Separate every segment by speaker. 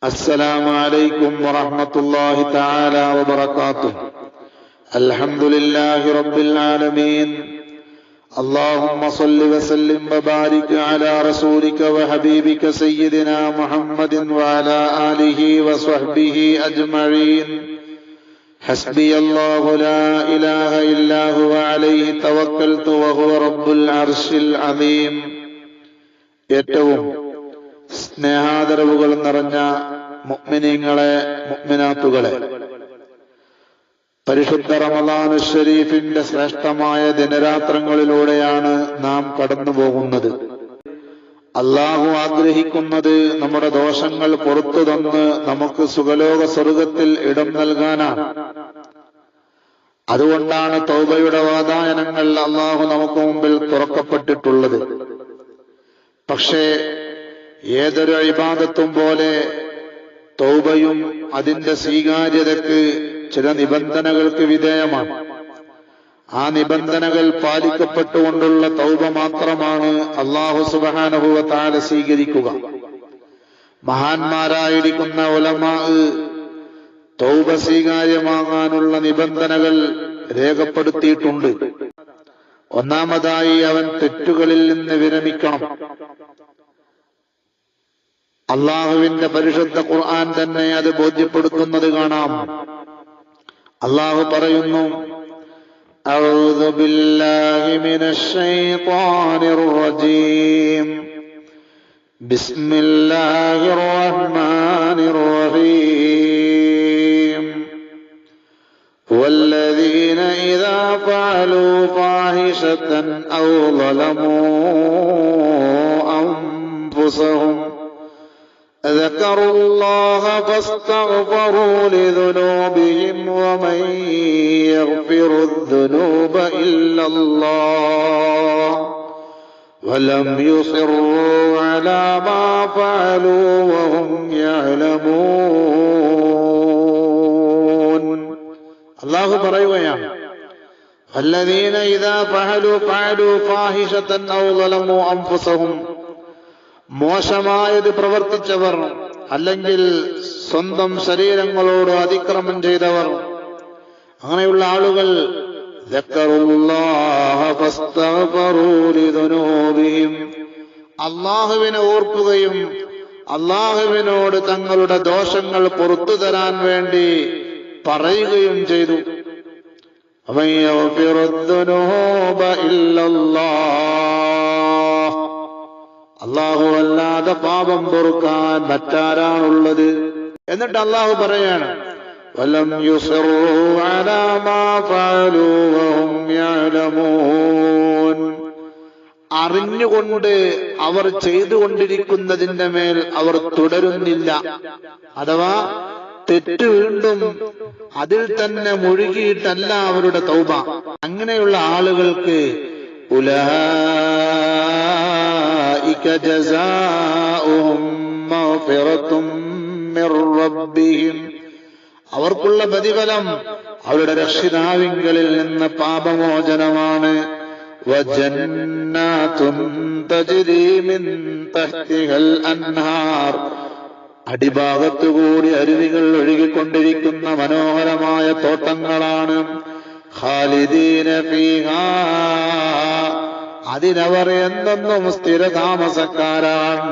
Speaker 1: السلام عليكم ورحمة الله تعالى وبركاته. الحمد لله رب العالمين. اللهم صل وسلم وبارك على رسولك وحبيبك سيدنا محمد وعلى آله وصحبه أجمعين. حسبي الله لا إله إلا هو عليه توكلت وهو رب العرش العظيم. ഏറ്റവും സ്നേഹാദരവുകൾ നിറഞ്ഞ മുഅ്മിനീങ്ങളെ, മുഅ്മിനാത്തുകളെ, പരിശുദ്ധ റമളാൻ ശരീഫിന്റെ ശ്രേഷ്ഠമായ ദിനരാത്രങ്ങളിലൂടെയാണ് നാം കടന്നു പോകുന്നത്. അല്ലാഹു ആഗ്രഹിക്കുന്നത് നമ്മുടെ ദോഷങ്ങൾ പുറത്തു തന്ന് നമുക്ക് സുഖലോക സ്വർഗത്തിൽ ഇടം നൽകാനാണ്. അതുകൊണ്ടാണ് തൗബയുടെ വാതായനങ്ങൾ അല്ലാഹു നമുക്ക് മുമ്പിൽ തുറക്കപ്പെട്ടിട്ടുള്ളത്. പക്ഷേ ഏതൊരു ഇബാദത്തും പോലെ തൗബയും അതിന്റെ സ്വീകാര്യതയ്ക്ക് ചില നിബന്ധനകൾക്ക് വിധേയമാണ്. ആ നിബന്ധനകൾ പാലിക്കപ്പെട്ടുകൊണ്ടുള്ള തൗബ മാത്രമാണ് അല്ലാഹു സുബ്ഹാനഹു വ തആല സ്വീകരിക്കുക. മഹാന്മാരായിരിക്കുന്ന ഉലമാ തൗബ സ്വീകാര്യമാകാനുള്ള നിബന്ധനകൾ രേഖപ്പെടുത്തിയിട്ടുണ്ട്. ഒന്നാമതായി അവൻ തെറ്റുകളിൽ നിന്ന് വിരമിക്കണം. അള്ളാഹുവിന്റെ പരിശുദ്ധ ഖുർആൻ തന്നെ അത് ബോധ്യപ്പെടുത്തുന്നത് കാണാം. അള്ളാഹു പറയുന്നു, അഊദു ബില്ലാഹി മിനശ് ശൈത്വാനിർ റജീം. ബിസ്മില്ലാഹിർ റഹ്മാനിർ റഹീം. വല്ലദീന ഇദാ ഫഅലൂ ഫാഹിശതൻ ഔ ളലമൂ അൻഫുസഹും ذكروا الله فاستغفروا لذنوبهم ومن يغفر الذنوب إلا الله ولم يصروا على ما فعلوا وهم يعلمون. الله പറയുകയാണ്, الذين إذا فعلوا فاحشة أو ظلموا أنفسهم. മോശമായത് പ്രവർത്തിച്ചവർ, അല്ലെങ്കിൽ സ്വന്തം ശരീരങ്ങളോട് അതിക്രമം ചെയ്തവർ, അങ്ങനെയുള്ള ആളുകൾ അള്ളാഹുവിനെ ഓർക്കുകയും അള്ളാഹുവിനോട് തങ്ങളുടെ ദോഷങ്ങൾ പുറത്തു തരാൻ വേണ്ടി പറയുകയും ചെയ്തു. അല്ലാഹു അല്ലാതെ പാപം പൊറുക്കാൻ മറ്റാരാണുള്ളത്? എന്നിട്ട് അല്ലാഹു പറയാണ്, വലം യുസിറൂ അലാ മാ ഫഅലൂ വഹും യഅലമൂൻ. അറിഞ്ഞുകൊണ്ട് അവർ ചെയ്തുകൊണ്ടിരിക്കുന്നതിന്റെ മേൽ അവർ തുടരുന്നില്ല. അഥവാ തെറ്റ് വീണ്ടും അതിൽ തന്നെ മുഴുകിയിട്ടല്ല അവരുടെ തൗബ. അങ്ങനെയുള്ള ആളുകൾക്ക് ഉലൈക ജസാഉഹും മഗ്ഫിറത്തും മിർ റബ്ബിഹിം. അവർക്കുള്ള പ്രതിഫലം അവരുടെ രക്ഷിതാവിങ്കലിൽ നിന്ന് പാപമോചനമാണ്. വജന്നാതുൻ തജ്രി മിൻ തഹ്തിഹൽ അൻഹാർ. അടിഭാഗത്തുകൂടി അരുവികൾ ഒഴുകിക്കൊണ്ടിരിക്കുന്ന മനോഹരമായ തോട്ടങ്ങളാണ്. ഖാലിദീന ഫീഹാ. അതിനവർ എന്നെന്നും സ്ഥിരതാമസക്കാരാണ്.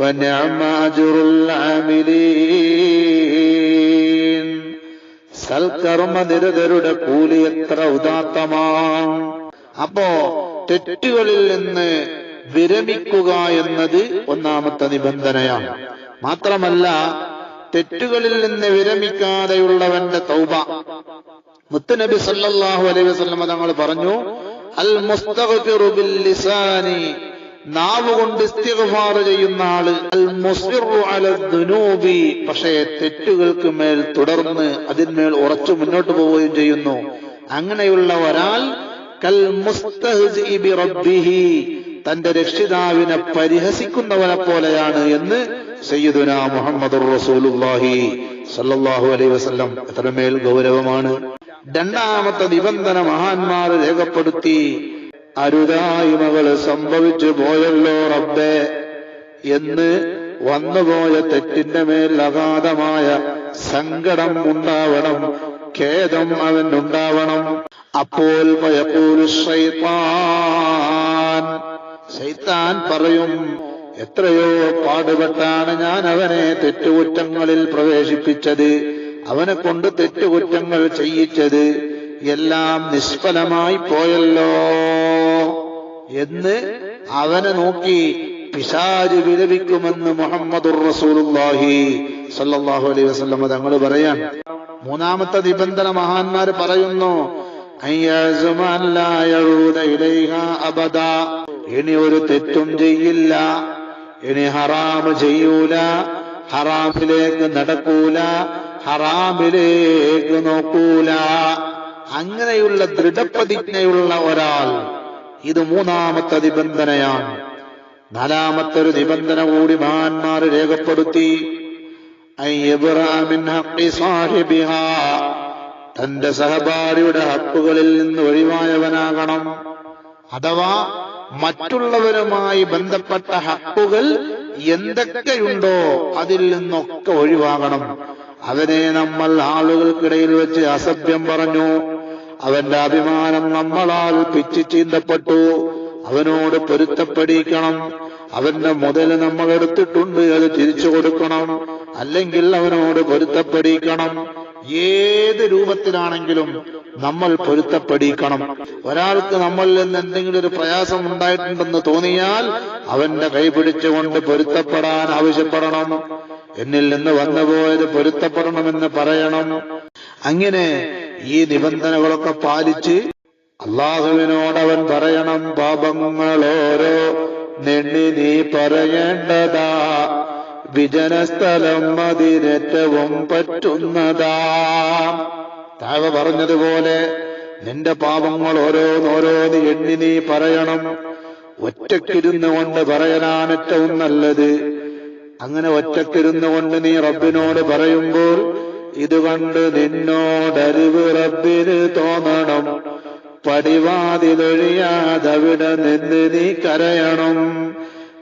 Speaker 1: വനിഅമ അജ്റുൽ ആമിലീൻ. സൽക്കർമ്മനിരതരുടെ കൂലി എത്ര ഉദാത്തമാണ്. അപ്പോ തെറ്റുകളിൽ നിന്ന് വിരമിക്കുക എന്നത് ഒന്നാമത്തെ നിബന്ധനയാണ്. മാത്രമല്ല, തെറ്റുകളിൽ നിന്ന് വിരമിക്കാതെയുള്ളവന്റെ തൗബ, മുത്തുനബി സല്ലല്ലാഹു അലൈഹി വസല്ലം തങ്ങൾ പറഞ്ഞു, അൽ മുസ്തഗ്ഫിറു ബിൽ ലിസാനി. നാവ് കൊണ്ട് ഇസ്തിഗ്ഫാർ ചെയ്യുന്ന ആള്. അൽ മുസ്ഇറു അല ദുനൂബി. പക്ഷേ തെറ്റുകൾക്ക് മേൽ തുടർന്ന് അതിന്മേൽ ഉറച്ചു മുന്നോട്ട് പോവുകയും ചെയ്യുന്നു. അങ്ങനെയുള്ള ഒരാൾ കൽ മുസ്തഹ്സി ബി റബ്ബിഹി. തന്റെ രക്ഷിതാവിനെ പരിഹസിക്കുന്നവനെ പോലെയാണ് എന്ന് സയ്യിദുനാ മുഹമ്മദുർ റസൂലുള്ളാഹി സല്ലല്ലാഹു അലൈഹി വസല്ലം. എത്രമേൽ ഗൗരവമാണ്. രണ്ടാമത്തെ നിബന്ധന മഹാന്മാർ രേഖപ്പെടുത്തി, അരുതായ്മകൾ സംഭവിച്ചു പോയല്ലോ റബ്ബേ എന്ന് വന്നുപോയ തെറ്റിന്റെ മേൽ അഗാധമായ സങ്കടം ഉണ്ടാവണം, ഖേദം അവനുണ്ടാവണം. അപ്പോൾ ശൈത്താൻ പറയും, എത്രയോ പാടുപെട്ടാണ് ഞാൻ അവനെ തെറ്റുകുറ്റങ്ങളിൽ പ്രവേശിപ്പിച്ചത്, അവനെ കൊണ്ട് തെറ്റുകുറ്റങ്ങൾ ചെയ്യിച്ചത്, എല്ലാം നിഷ്ഫലമായി പോയല്ലോ എന്ന് അവനെ നോക്കി പിശാച് വിലപിക്കുമെന്ന് മുഹമ്മദുർ റസൂലുള്ളാഹി സ്വല്ലല്ലാഹു അലൈഹി വസല്ലം തങ്ങൾ പറയാൻ. മൂന്നാമത്തെ നിബന്ധന മഹാന്മാര് പറയുന്നു, ഇനി ഒരു തെറ്റും ചെയ്യില്ല, ഇനി ഹറാമ് ചെയ്യൂല, ഹറാമിലേക്ക് നടക്കൂല, ഹറാമിലേക്ക് നോക്കൂല. അങ്ങനെയുള്ള ദൃഢപ്രതിജ്ഞയുള്ള ഒരാൾ, ഇത് മൂന്നാമത്തെ നിബന്ധനയാണ്. നാലാമത്തെ ഒരു നിബന്ധന കൂടി മഹാന്മാർ രേഖപ്പെടുത്തി, തന്റെ സഹപാഠിയുടെ ഹക്കുകളിൽ നിന്ന് ഒഴിവായവനാകണം. അഥവാ മറ്റുള്ളവരുമായി ബന്ധപ്പെട്ട ഹക്കുകൾ എന്തൊക്കെയുണ്ടോ അതിൽ നിന്നൊക്കെ ഒഴിവാകണം. അവനെ നമ്മൾ ആളുകൾക്കിടയിൽ വെച്ച് അസഭ്യം പറഞ്ഞു, അവന്റെ അഭിമാനം നമ്മളാൽ പിച്ചു ചീന്തപ്പെട്ടു, അവനോട് പൊരുത്തപ്പെടിക്കണം. അവന്റെ മുതൽ നമ്മൾ എടുത്തിട്ടുണ്ട്, അത് തിരിച്ചു കൊടുക്കണം, അല്ലെങ്കിൽ അവനോട് പൊരുത്തപ്പെടിക്കണം. ഏത് രൂപത്തിലാണെങ്കിലും നമ്മൾ പൊരുത്തപ്പെടിക്കണം. ഒരാൾക്ക് നമ്മളിൽ നിന്ന് എന്തെങ്കിലും ഒരു പ്രയാസം ഉണ്ടായിട്ടുണ്ടെന്ന് തോന്നിയാൽ അവന്റെ കൈ പിടിച്ചുകൊണ്ട് പൊരുത്തപ്പെടാൻ ആവശ്യപ്പെടണം. എന്നിൽ നിന്ന് വന്നുപോയത് പൊരുത്തപ്പെടണമെന്ന് പറയണം. അങ്ങനെ ഈ നിബന്ധനകളൊക്കെ പാലിച്ച് അള്ളാഹുവിനോടവൻ പറയണം, പാപങ്ങളോരോ നെണ്ണി നീ പറയേണ്ടതാ, വിജനസ്ഥലം അതിനേറ്റവും പറ്റുന്നതാ. താഴെ പറഞ്ഞതുപോലെ നിന്റെ പാപങ്ങൾ ഓരോന്നോരോന്ന് എണ്ണി നീ പറയണം. ഒറ്റക്കിരുന്നു കൊണ്ട് പറയാനാണ് ഏറ്റവും നല്ലത്. അങ്ങനെ ഒറ്റക്കിരുന്നു കൊണ്ട് നീ റബ്ബിനോട് പറയുമ്പോൾ ഇത് കണ്ട് നിന്നോടരിവ് റബ്ബിന് തോന്നണം. പടിവാതിലൊഴിയാതവിടെ നിന്ന് നീ കരയണം.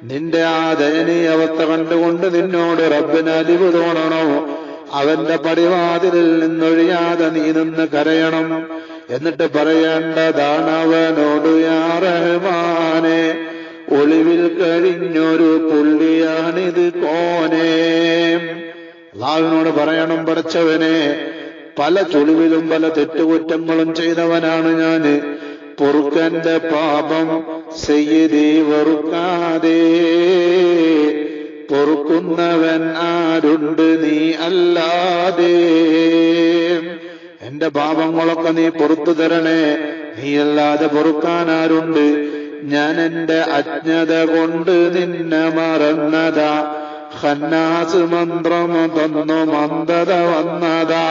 Speaker 1: നിന്റെ ആ ദയനീയ അവസ്ഥ കണ്ടുകൊണ്ട് നിന്നോട് റബ്ബിന് അലിവ് തോന്നണം. അവന്റെ പടിവാതിലിൽ നിന്നൊഴിയാതെ നീ നിന്ന് കരയണം. എന്നിട്ട് പറയേണ്ടതാണ് അവനോട്, യാ റഹ്മാനെ, ഒളിവിൽ കഴിഞ്ഞൊരു പുള്ളിയാണിത് കോനേ. അല്ലാഹുവിനോട് പറയണം, പടച്ചവനെ, പല ചുളിവിലും പല തെറ്റുകുറ്റങ്ങളും ചെയ്തവനാണ് ഞാന്. പൊറുക്കന്റെ പാപം സയ്യിദി വെറുക്കാതെ, പൊറുക്കുന്നവൻ ആരുണ്ട് നീ അല്ലാതെ. എന്റെ പാപങ്ങളൊക്കെ നീ പൊറുത്തു തരണേ, നീയല്ലാതെ പൊറുക്കാൻ ആരുണ്ട്. ഞാൻ എന്റെ അജ്ഞത കൊണ്ട് നിന്നെ മറന്നതാ, ഖന്നാസ് മന്ത്രം തന്നു മന്ദത വന്നതാ.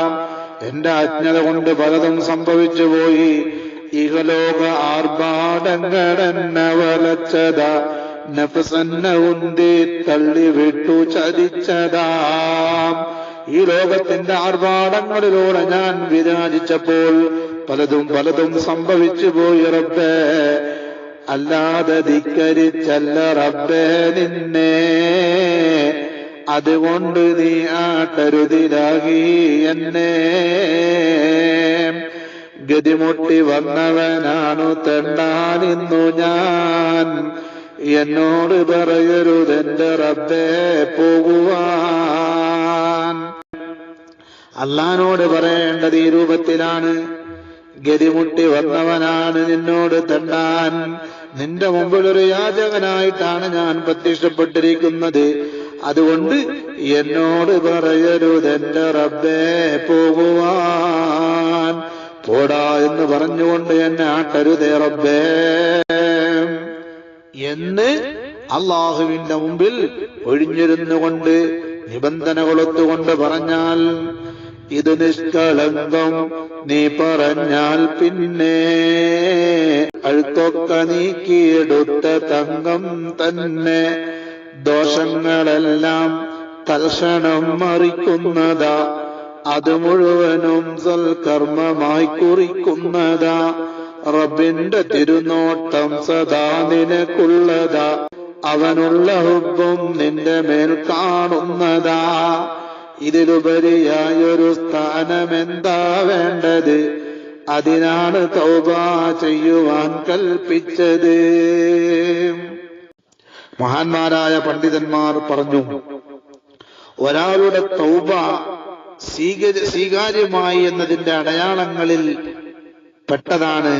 Speaker 1: എന്റെ അജ്ഞത കൊണ്ട് പലതും സംഭവിച്ചു പോയി. ഇഹലോക ആർഭാടങ്ങളെന്നെ വലച്ചതാ, നഫ്സെന്നെ ഉന്തി തള്ളി വിട്ടു ചതിച്ചതാ. ഈ ലോകത്തിന്റെ ആർഭാടങ്ങളിലൂടെ ഞാൻ വിരാജിച്ചപ്പോൾ പലതും സംഭവിച്ചു പോയി റബ്ബേ. അല്ലാതെ ധിക്കരിച്ചല്ല റബ്ബേ നിന്നെ, അതുകൊണ്ട് നീ ആട്ടരുതിലാകി എന്നെ. ഗതിമുട്ടി വന്നവനാണു തെണ്ടാനിന്നു ഞാൻ, എന്നോട് പറയരുതെന്റെ റബ്ബേ പോകുവാൻ. അല്ലാഹുവോട് പറയേണ്ടത് ഈ രൂപത്തിലാണ്, ഗതിമുട്ടി വന്നവനാണ് നിന്നോട് തെണ്ടാൻ. നിന്റെ മുമ്പിൽ ഒരു യാചകനായിട്ടാണ് ഞാൻ പ്രത്യക്ഷപ്പെട്ടിരിക്കുന്നത്, അതുകൊണ്ട് എന്നോട് പറയരുതെന്റെ റബ്ബേ പോകുവാൻ. പോടാ എന്ന് പറഞ്ഞുകൊണ്ട് എന്നെ ആട്ടരുതേ റബ്ബേ എന്ന് അള്ളാഹുവിന്റെ മുമ്പിൽ ഒഴിഞ്ഞിരുന്നുകൊണ്ട് നിബന്ധനകളൊത്തുകൊണ്ട് പറഞ്ഞാൽ, ഇത് നിഷ്കളങ്കം നീ പറഞ്ഞാൽ പിന്നെ അഴുക്കൊക്കെ നീക്കിയെടുത്ത തങ്കം തന്നെ. ദോഷങ്ങളെല്ലാം തൽക്ഷണം മറിക്കുന്നതാ, അത് മുഴുവനും സൽക്കർമ്മമായി കുറിക്കുന്നതാ. റബ്ബിന്റെ തിരുനോട്ടം സദാ നിനക്കുള്ളതാ, അവനുള്ള ഹുബ്ബും നിന്റെ മേൽ കാണുന്നതാ. ഇതിലുപരിയായൊരു സ്ഥാനമെന്താ വേണ്ടത്? അതിനാണ് തൗബ ചെയ്യുവാൻ കൽപ്പിച്ചത്. മഹാന്മാരായ പണ്ഡിതന്മാർ പറഞ്ഞു, ഒരാളുടെ തൗബ സ്വീകാര്യമായി എന്നതിന്റെ അടയാളങ്ങളിൽ പെട്ടതാണ്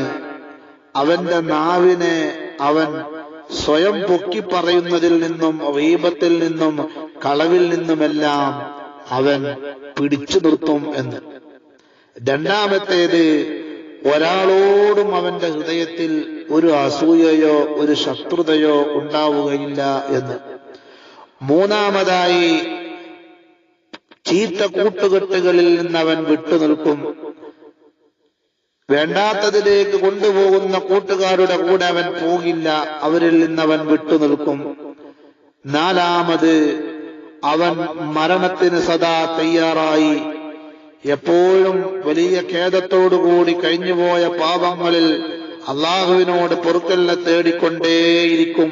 Speaker 1: അവന്റെ നാവിനെ അവൻ സ്വയം പൊക്കി പറയുന്നതിൽ നിന്നും ഗീബത്തിൽ നിന്നും കളവിൽ നിന്നുമെല്ലാം അവൻ പിടിച്ചു നിർത്തും എന്ന്. രണ്ടാമത്തേത്, ഒരാളോടും അവന്റെ ഹൃദയത്തിൽ ഒരു അസൂയയോ ഒരു ശത്രുതയോ ഉണ്ടാവുകയില്ല എന്ന്. മൂന്നാമതായി, ചീത്ത കൂട്ടുകെട്ടുകളിൽ നിന്ന് അവൻ വിട്ടുനിൽക്കും. വേണ്ടാത്തതിലേക്ക് കൊണ്ടുപോകുന്ന കൂട്ടുകാരുടെ കൂടെ അവൻ പോകില്ല, അവരിൽ നിന്നവൻ വിട്ടുനിൽക്കും. നാലാമത്, അവൻ മരണത്തിന് സദാ തയ്യാറായി എപ്പോഴും വലിയ ഖേദത്തോടുകൂടി കഴിഞ്ഞുപോയ പാപങ്ങളിൽ അള്ളാഹുവിനോട് പൊറുക്കലിനെ തേടിക്കൊണ്ടേയിരിക്കും.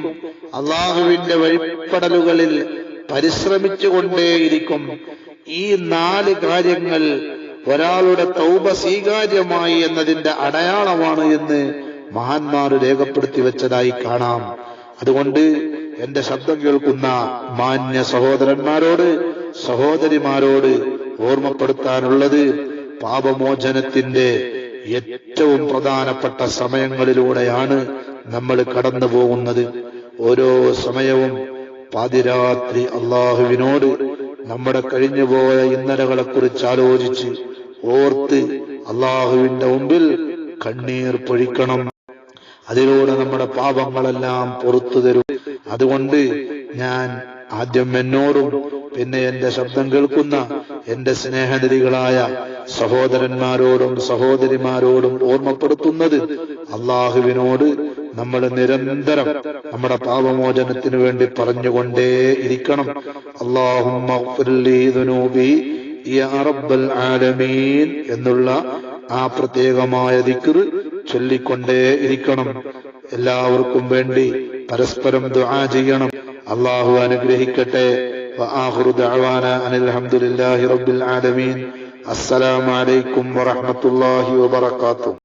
Speaker 1: അള്ളാഹുവിന്റെ വഴിപ്പെടലുകളിൽ പരിശ്രമിച്ചുകൊണ്ടേയിരിക്കും. ഈ 4 കാര്യങ്ങൾ ഒരാളുടെ തൗബ സ്വീകാര്യമായി എന്നതിന്റെ അടയാളമാണ് എന്ന് മഹാന്മാർ രേഖപ്പെടുത്തി വെച്ചതായി കാണാം. അതുകൊണ്ട് എന്റെ ശബ്ദം കേൾക്കുന്ന മാന്യ സഹോദരന്മാരോട് സഹോദരിമാരോട് ഓർമ്മപ്പെടുത്താനുള്ളത്, പാപമോചനത്തിന്റെ ഏറ്റവും പ്രധാനപ്പെട്ട സമയങ്ങളിലൂടെയാണ് നമ്മൾ കടന്നു പോകുന്നത്. ഓരോ സമയവും പാതിരാത്രി അള്ളാഹുവിനോട് നമ്മുടെ കഴിഞ്ഞുപോയ ഇന്നലകളെ കുറിച്ച് ആലോചിച്ച് ഓർത്ത് അള്ളാഹുവിന്റെ മുമ്പിൽ കണ്ണീർ പൊഴിക്കണം. അതിലൂടെ നമ്മുടെ പാപങ്ങളെല്ലാം പുറത്തു തരും. അതുകൊണ്ട് ഞാൻ ആദ്യം എന്നോടും പിന്നെ എന്റെ ശബ്ദം കേൾക്കുന്ന എന്റെ സ്നേഹനിധികളായ സഹോദരന്മാരോടും സഹോദരിമാരോടും ഓർമ്മപ്പെടുത്തുന്നത്, അള്ളാഹുവിനോട് നമ്മൾ നിരന്തരം നമ്മുടെ പാപമോചനത്തിനു വേണ്ടി പറഞ്ഞുകൊണ്ടേ ഇരിക്കണം. അല്ലാഹുമ്മ ഗ്ഫിർ ലീ ദുനൂബി യാ റബ്ബൽ ആലമീൻ എന്നുള്ള ആ പ്രത്യേകമായ ദിക്ർ ചൊല്ലിക്കൊണ്ടേ ഇരിക്കണം. എല്ലാവർക്കും വേണ്ടി പരസ്പരം ദുആ ചെയ്യണം. അല്ലാഹു അനുഗ്രഹിക്കട്ടെ. വആഖിറു ദഅവാന അനിൽ ഹംദുലില്ലാഹി റബ്ബിൽ ആലമീൻ. അസ്സലാമു അലൈക്കും വറഹ്മത്തുള്ളാഹി വബറകാതുഹു.